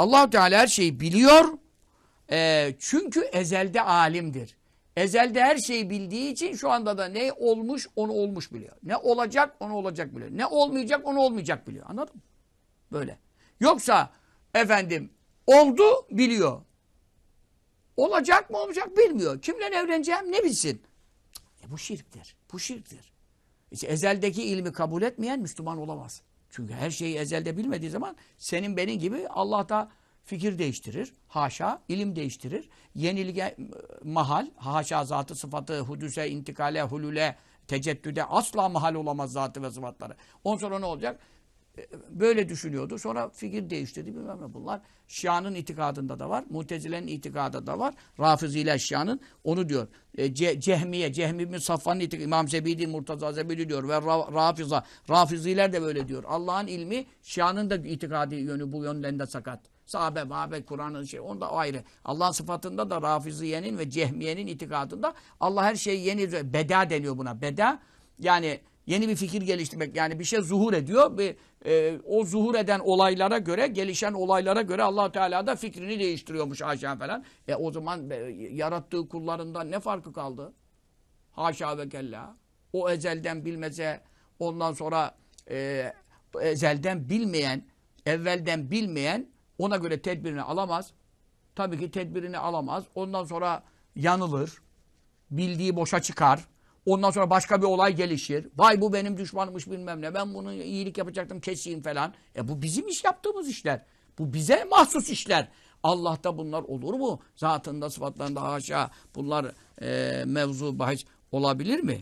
Allah-u Teala her şeyi biliyor. Çünkü ezelde alimdir. Ezelde her şeyi bildiği için şu anda da ne olmuş onu olmuş biliyor. Ne olacak onu olacak biliyor. Ne olmayacak onu olmayacak biliyor. Anladın mı? Böyle. Yoksa efendim oldu biliyor. Olacak mı olmayacak bilmiyor. Kimle evleneceğim ne bilsin. Bu şirktir. Bu şirktir. İşte ezeldeki ilmi kabul etmeyen Müslüman olamaz. Çünkü her şeyi ezelde bilmediği zaman senin benim gibi Allah da fikir değiştirir. Haşa, ilim değiştirir. Yenilige mahal, haşa zatı sıfatı, hudüse, intikale, hulüle, teceddüde asla mahal olamaz zatı ve sıfatları. Ondan sonra ne olacak? Böyle düşünüyordu. Sonra fikir değiştirdi. Bilmem ne bunlar. Şia'nın itikadında da var. Mutezile'nin itikadında da var. Rafiziyle Şia'nın onu diyor. Cehmi bin Safvan'ın itikadı. İmam Zebidi, Murtaza Zebidi diyor. Ve Rafiza. Rafiziler de böyle diyor. Allah'ın ilmi Şia'nın da itikadi yönü bu yönlerinde sakat. Sahabe, mahabe, Kur'an'ın onda ayrı. Allah'ın sıfatında da Rafiziye'nin ve Cehmiye'nin itikadında Allah her şeyi yeni, beda deniyor buna. Beda yani yeni bir fikir geliştirmek. Yani bir şey zuhur ediyor. O zuhur eden olaylara göre, gelişen olaylara göre Allah Teala da fikrini değiştiriyormuş haşa falan. O zaman yarattığı kullarından ne farkı kaldı? Haşa ve kella. O ezelden bilmese, ondan sonra ezelden bilmeyen, evvelden bilmeyen ona göre tedbirini alamaz. Tabii ki tedbirini alamaz. Ondan sonra yanılır. Bildiği boşa çıkar. Ondan sonra başka bir olay gelişir. Vay bu benim düşmanımmış bilmem ne. Ben bunu iyilik yapacaktım keseyim falan. Bu bizim iş yaptığımız işler. Bu bize mahsus işler. Allah'ta bunlar olur mu? Zatında sıfatlarında haşa bunlar mevzu bahis olabilir mi?